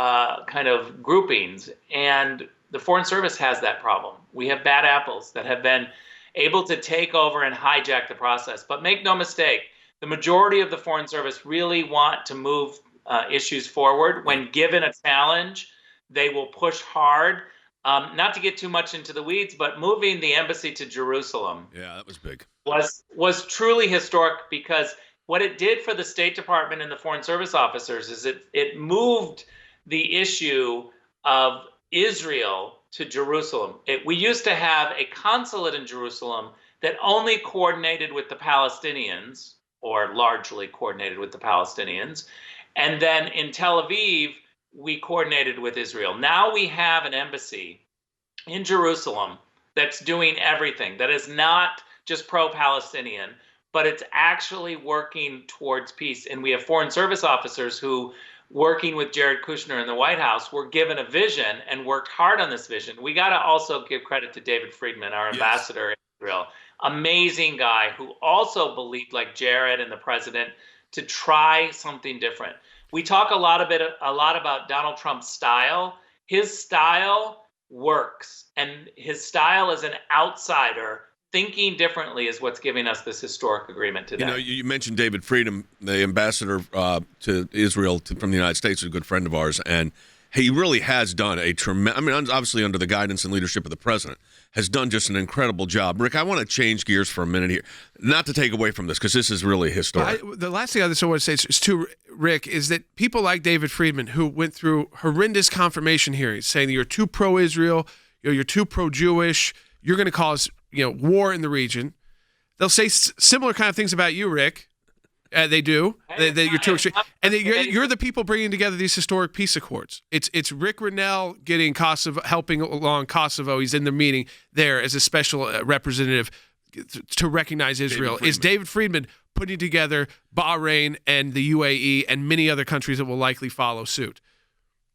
kind of groupings, and the Foreign Service has that problem. We have bad apples that have been able to take over and hijack the process. But make no mistake, the majority of the Foreign Service really want to move issues forward. When given a challenge, they will push hard. Not to get too much into the weeds, but moving the embassy to Jerusalem. Yeah, that was big. Was truly historic because what it did for the State Department and the Foreign Service officers is it moved the issue of Israel to Jerusalem. We used to have a consulate in Jerusalem that only coordinated with the Palestinians, or largely coordinated with the Palestinians. And then in Tel Aviv, we coordinated with Israel. Now we have an embassy in Jerusalem that's doing everything, that is not just pro-Palestinian, but it's actually working towards peace. And we have Foreign Service officers who, working with Jared Kushner in the White House, were given a vision and worked hard on this vision. We got to also give credit to David Friedman, our ambassador in Israel. Amazing guy who also believed, like Jared and the president, to try something different. We talk a lot about Donald Trump's style. His style works, and his style as an outsider thinking differently is what's giving us this historic agreement today. You mentioned David Friedman, the ambassador to Israel from the United States, a good friend of ours, and he really has done a tremendous, obviously under the guidance and leadership of the president, has done just an incredible job. Rick, I want to change gears for a minute here, not to take away from this, because this is really historic. The last thing I just want to say is to Rick, is that people like David Friedman, who went through horrendous confirmation hearings, saying that you're too pro-Israel, you're too pro-Jewish, you're going to cause war in the region. They'll say similar kind of things about you, Rick. They do. You're too extreme, and you're the people bringing together these historic peace accords. It's Rick Rennell getting Kosovo, helping along Kosovo. He's in the meeting there as a special representative to recognize Israel. Is David Friedman putting together Bahrain and the UAE and many other countries that will likely follow suit?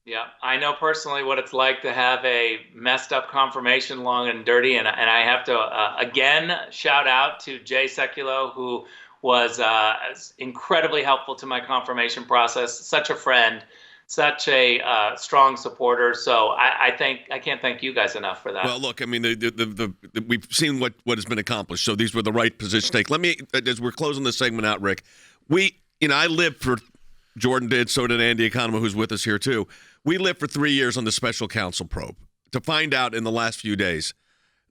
Yeah, I know personally what it's like to have a messed up confirmation, long and dirty, and I have to again shout out to Jay Sekulow, who was incredibly helpful to my confirmation process. Such a friend, such a strong supporter. So I can't thank you guys enough for that. Well, look, I mean, we've seen what has been accomplished. So these were the right positions to take. Let me, as we're closing this segment out, Rick, I lived for, Jordan did, so did Andy Economou, who's with us here too. We lived for 3 years on the special counsel probe to find out in the last few days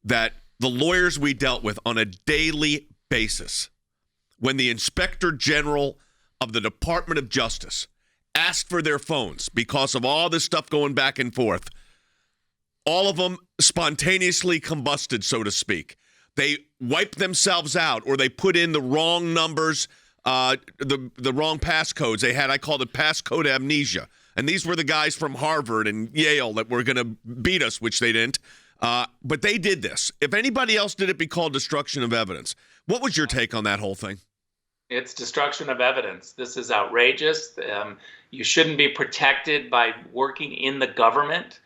that the lawyers we dealt with on a daily basis, when the Inspector General of the Department of Justice asked for their phones because of all this stuff going back and forth, all of them spontaneously combusted, so to speak. They wiped themselves out, or they put in the wrong numbers, the wrong passcodes. They had, I called it passcode amnesia. And these were the guys from Harvard and Yale that were going to beat us, which they didn't. But they did this. If anybody else did it, it'd be called destruction of evidence. What was your take on that whole thing? It's destruction of evidence. This is outrageous. You shouldn't be protected by working in the government.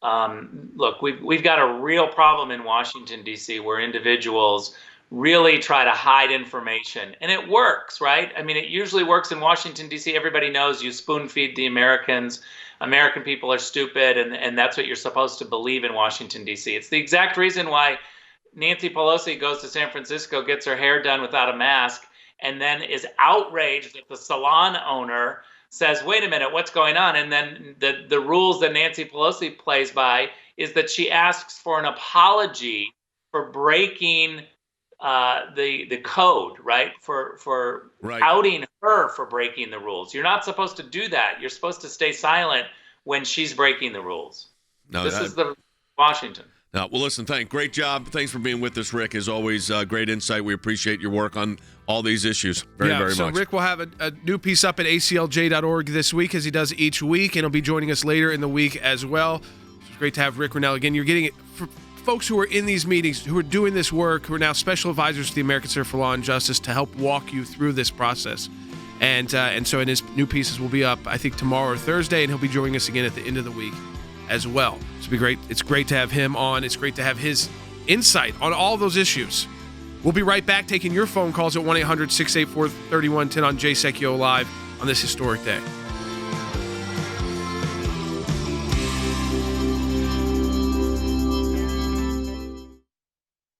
Look, we've got a real problem in Washington, D.C., where individuals really try to hide information. And it works, right? I mean, it usually works in Washington, D.C. Everybody knows you spoon feed the Americans. American people are stupid, and that's what you're supposed to believe in Washington, D.C. It's the exact reason why Nancy Pelosi goes to San Francisco, gets her hair done without a mask, and then is outraged that the salon owner says, wait a minute, what's going on? And then the rules that Nancy Pelosi plays by is that she asks for an apology for breaking the code, right? For outing her for breaking the rules. You're not supposed to do that. You're supposed to stay silent when she's breaking the rules. This is the Washington. Well, listen, great job. Thanks for being with us, Rick. As always, great insight. We appreciate your work on all these issues very much. So Rick will have a new piece up at aclj.org this week, as he does each week, and he'll be joining us later in the week as well. It's great to have Rick Renell again. You're getting it for folks who are in these meetings, who are doing this work, who are now special advisors to the American Center for Law and Justice to help walk you through this process. And so his new pieces will be up, I think, tomorrow or Thursday, and he'll be joining us again at the end of the week as well. It'll be great. It's great to have him on. It's great to have his insight on all those issues. We'll be right back taking your phone calls at 1-800-684-3110 on Jay Sekulow Live on this historic day.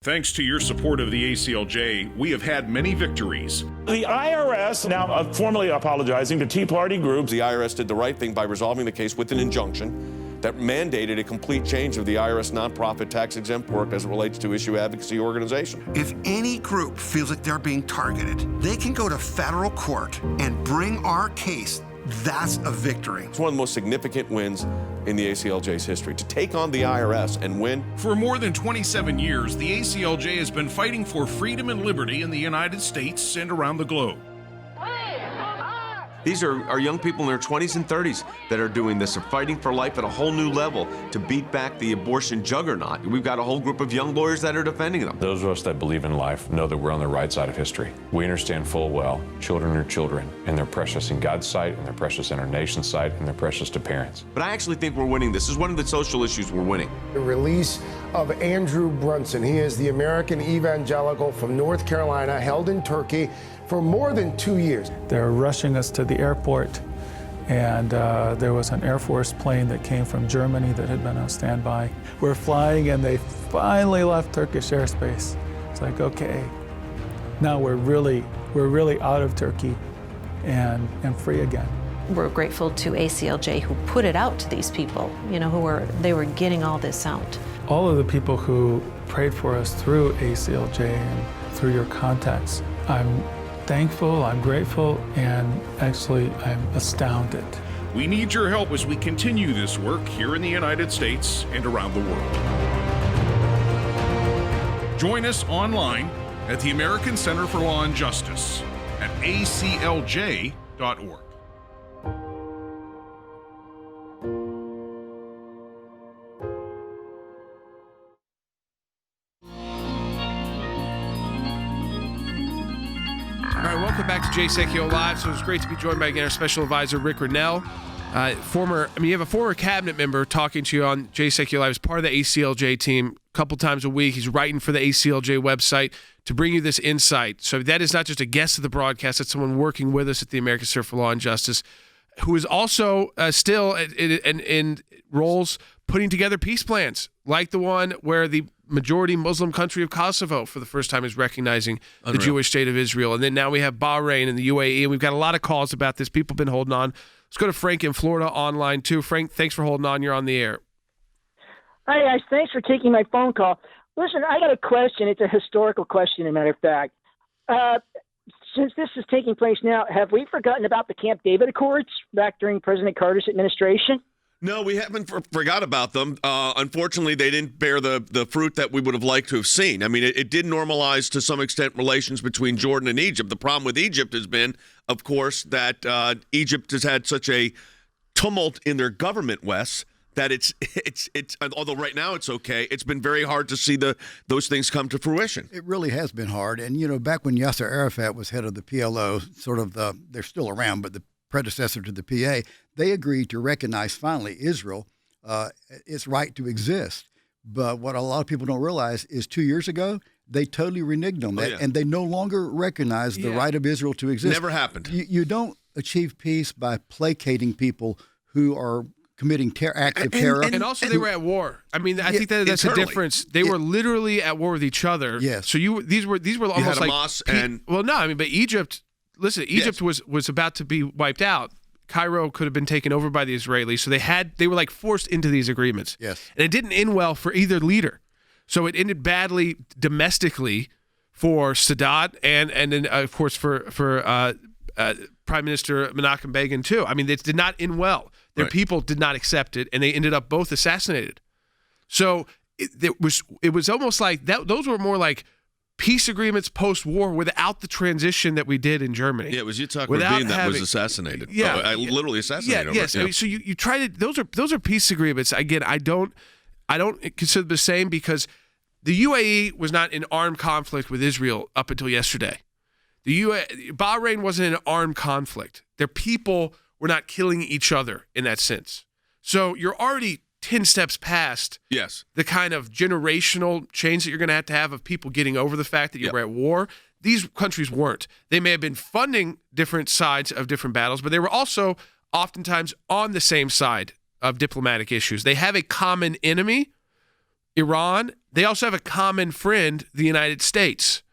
Thanks to your support of the ACLJ, we have had many victories. The IRS, now formally apologizing to Tea Party groups. The IRS did the right thing by resolving the case with an injunction that mandated a complete change of the IRS nonprofit tax-exempt work as it relates to issue advocacy organization. If any group feels like they're being targeted, they can go to federal court and bring our case. That's a victory. It's one of the most significant wins in the ACLJ's history, to take on the IRS and win. For more than 27 years, the ACLJ has been fighting for freedom and liberty in the United States and around the globe. These are young people in their 20s and 30s that are doing this, are fighting for life at a whole new level to beat back the abortion juggernaut. We've got a whole group of young lawyers that are defending them. Those of us that believe in life know that we're on the right side of history. We understand full well children are children, and they're precious in God's sight, and they're precious in our nation's sight, and they're precious to parents. But I actually think we're winning. This is one of the social issues we're winning. The release of Andrew Brunson. He is the American evangelical from North Carolina, held in Turkey for more than 2 years. They're rushing us to the airport, and there was an Air Force plane that came from Germany that had been on standby. We're flying, and they finally left Turkish airspace. It's like, okay, now we're really out of Turkey and free again. We're grateful to ACLJ who put it out to these people, they were getting all this out. All of the people who prayed for us through ACLJ and through your contacts, I'm thankful, I'm grateful, and actually I'm astounded. We need your help as we continue this work here in the United States and around the world. Join us online at the American Center for Law and Justice at aclj.org. Welcome back to Jay Sekulow Live. So it's great to be joined by, again, our special advisor, Rick Renell. You have a former cabinet member talking to you on Jay Sekulow Live as part of the ACLJ team a couple times a week. He's writing for the ACLJ website to bring you this insight. So that is not just a guest of the broadcast. That's someone working with us at the American Center for Law and Justice. who is also still in roles putting together peace plans, like the one where the majority Muslim country of Kosovo for the first time is recognizing the Jewish state of Israel. And then now we have Bahrain and the UAE, and we've got a lot of calls about this. People have been holding on. Let's go to Frank in Florida online, too. Frank, thanks for holding on. You're on the air. Hi, guys. Thanks for taking my phone call. Listen, I got a question. It's a historical question, as a matter of fact. Since this is taking place now, have we forgotten about the Camp David Accords back during President Carter's administration? No, we haven't forgot about them. Unfortunately, they didn't bear the fruit that we would have liked to have seen. I mean, it did normalize to some extent relations between Jordan and Egypt. The problem with Egypt has been, of course, that Egypt has had such a tumult in their government, Wes, that it's although right now it's okay, it's been very hard to see those things come to fruition. It really has been hard. And, back when Yasser Arafat was head of the PLO, they're still around, but the predecessor to the PA, they agreed to recognize finally Israel, its right to exist. But what a lot of people don't realize is 2 years ago, they totally reneged on that, and they no longer recognize the right of Israel to exist. Never happened. You don't achieve peace by placating people who are committing acts of terror. And also they were at war. I mean, I think that's the difference. They were literally at war with each other. Yes. So these were almost like Hamas and but Egypt. Listen, Egypt was about to be wiped out. Cairo could have been taken over by the Israelis. So they were like forced into these agreements. Yes. And it didn't end well for either leader. So it ended badly domestically for Sadat and then of course for Prime Minister Menachem Begin too. I mean, it did not end well. Their people did not accept it, and they ended up both assassinated. So it was almost like that. Those were more like peace agreements post-war without the transition that we did in Germany. Yeah, it was Yitzhak Rabin that was assassinated. Yeah, I literally assassinated. Yes. I mean, so you try to. Those are peace agreements. Again, I don't consider them the same because the UAE was not in armed conflict with Israel up until yesterday. Bahrain wasn't in an armed conflict. Their people were not killing each other in that sense. So you're already 10 steps past the kind of generational change that you're going to have of people getting over the fact that you were at war. These countries weren't. They may have been funding different sides of different battles, but they were also oftentimes on the same side of diplomatic issues. They have a common enemy, Iran. They also have a common friend, the United States.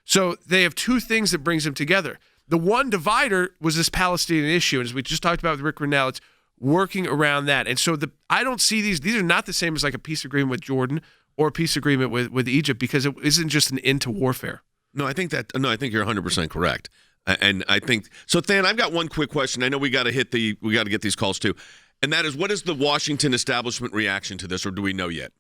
So they have two things that brings them together. The one divider was this Palestinian issue, and as we just talked about with Rick Renell, it's working around that. And so I don't see these are not the same as like a peace agreement with Jordan or a peace agreement with Egypt because it isn't just an end to warfare. No, I think you're 100% correct. And I think so. Than, I've got one quick question. I know we got to get these calls too, and that is, what is the Washington establishment reaction to this, or do we know yet?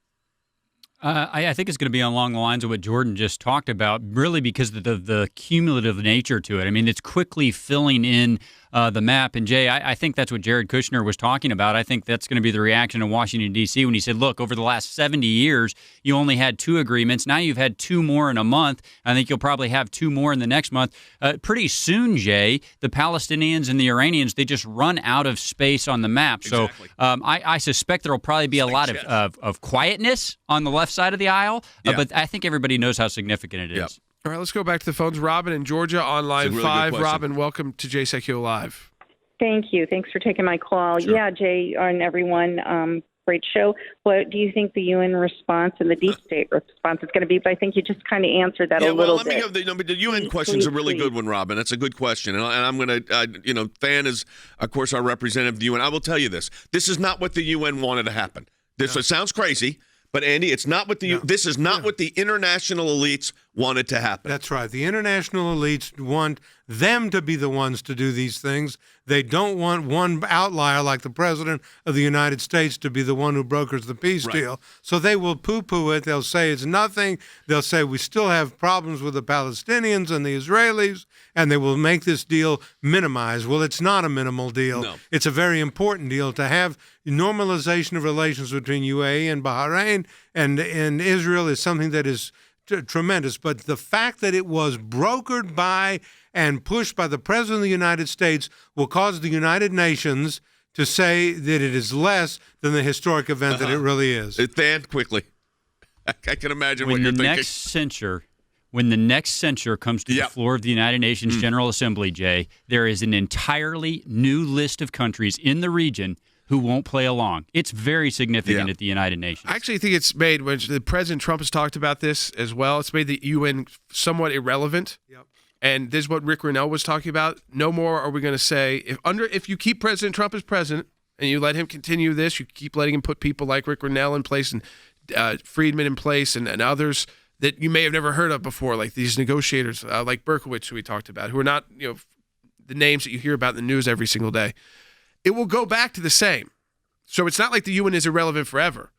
I think it's going to be along the lines of what Jordan just talked about, really because of the cumulative nature to it. I mean, it's quickly filling in the map. And, Jay, I think that's what Jared Kushner was talking about. I think that's going to be the reaction in Washington, D.C. when he said, look, over the last 70 years, you only had 2 agreements. Now you've had 2 more in a month. I think you'll probably have 2 more in the next month. Pretty soon, Jay, the Palestinians and the Iranians, they just run out of space on the map. Exactly. So I suspect there will probably be a lot of quietness on the left side of the aisle, but I think everybody knows how significant it is. Yeah. All right, let's go back to the phones. Robin in Georgia on line 5. Robin, welcome to Jay Sekulow Live. Thank you. Thanks for taking my call. Sure. Yeah, Jay and everyone, great show. What do you think the UN response and the deep state response is going to be? But I think you just kind of answered that a little bit. Let me give the UN question's a really good one, Robin. That's a good question. And I'm going to, Than is, of course, our representative of the UN. I will tell you this. This is not what the UN wanted to happen. It sounds crazy. But Andy, it's not what this is not what the international elites wanted to happen. That's right. The international elites want them to be the ones to do these things. They don't want one outlier like the President of the United States to be the one who brokers the peace deal. So they will poo-poo it. They'll say it's nothing. They'll say we still have problems with the Palestinians and the Israelis, and they will make this deal minimized. Well, it's not a minimal deal. No. It's a very important deal to have normalization of relations between UAE and Bahrain and Israel is something that is tremendous. But the fact that it was brokered by and pushed by the President of the United States will cause the United Nations to say that it is less than the historic event that it really is. Than, quickly. I can imagine what you're thinking. when the next censure comes to the floor of the United Nations General Assembly, Jay, there is an entirely new list of countries in the region who won't play along. It's very significant at the United Nations. I actually think it's made, when the President Trump has talked about this as well, it's made the UN somewhat irrelevant. Yep. And this is what Rick Grinnell was talking about. No more are we going to say, if you keep President Trump as president and you let him continue this, you keep letting him put people like Rick Grinnell in place and Friedman in place and others that you may have never heard of before, like these negotiators like Berkowitz, who we talked about, who are not the names that you hear about in the news every single day. It will go back to the same. So it's not like the UN is irrelevant forever.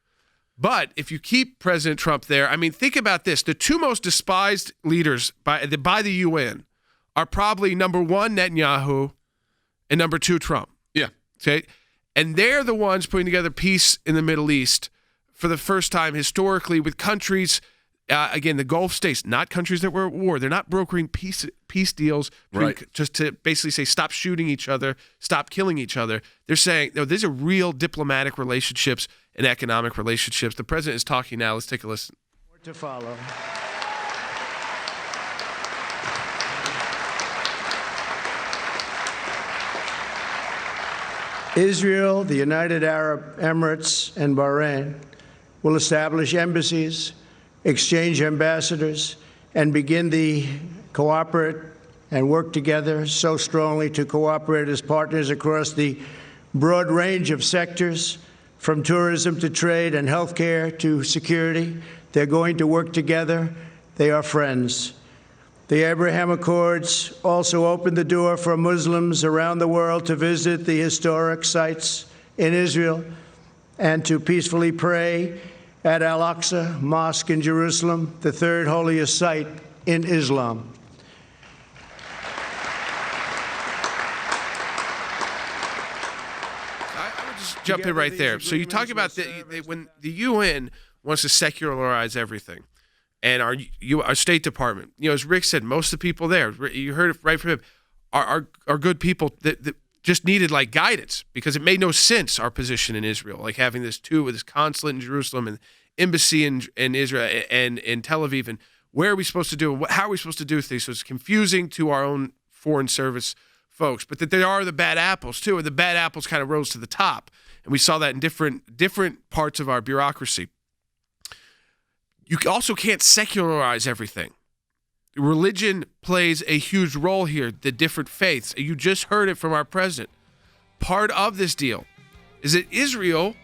But if you keep President Trump there, I mean, think about this. The two most despised leaders by the UN are probably number one, Netanyahu, and number two, Trump. Yeah. Okay? And they're the ones putting together peace in the Middle East for the first time historically with countries, again, the Gulf states, not countries that were at war. They're not brokering peace deals just to basically say stop shooting each other, stop killing each other. They're saying, no, these are real diplomatic relationships and economic relationships. The president is talking now. Let's take a listen. To follow. Israel, the United Arab Emirates, and Bahrain will establish embassies, exchange ambassadors, and begin the cooperate and work together so strongly to cooperate as partners across the broad range of sectors, from tourism to trade and healthcare to security. They're going to work together. They are friends. The Abraham Accords also opened the door for Muslims around the world to visit the historic sites in Israel and to peacefully pray at Al-Aqsa Mosque in Jerusalem, the third holiest site in Islam. Jump in right there. So you talk about when the UN wants to secularize everything, and our State Department, as Rick said, most of the people there, you heard it right from him, are good people that just needed like guidance, because it made no sense, our position in Israel, like having this consulate in Jerusalem and embassy in Israel and in Tel Aviv, and where are we supposed to do, how are we supposed to do things? So it's confusing to our own foreign service folks, but that there are the bad apples too, and the bad apples kind of rose to the top. And we saw that in different parts of our bureaucracy. You also can't secularize everything. Religion plays a huge role here, the different faiths. You just heard it from our president. Part of this deal is that Israel,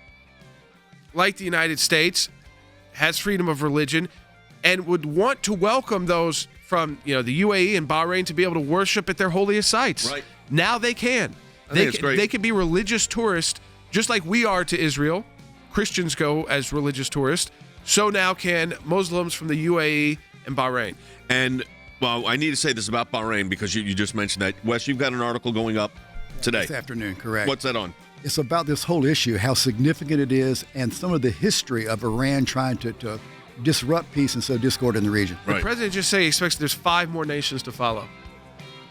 like the United States, has freedom of religion and would want to welcome those from the UAE and Bahrain to be able to worship at their holiest sites. Right. Now they can. It's great. They can be religious tourists just like we are to Israel. Christians go as religious tourists. So now can Muslims from the UAE and Bahrain. And, well, I need to say this about Bahrain because you just mentioned that. Wes, you've got an article going up today. This afternoon, correct. What's that on? It's about this whole issue, how significant it is, and some of the history of Iran trying to disrupt peace and sow discord in the region. The president just said he expects there's 5 more nations to follow.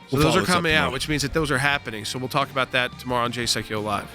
So those are coming out, which means that those are happening. So we'll talk about that tomorrow on Jay Sekulow Live.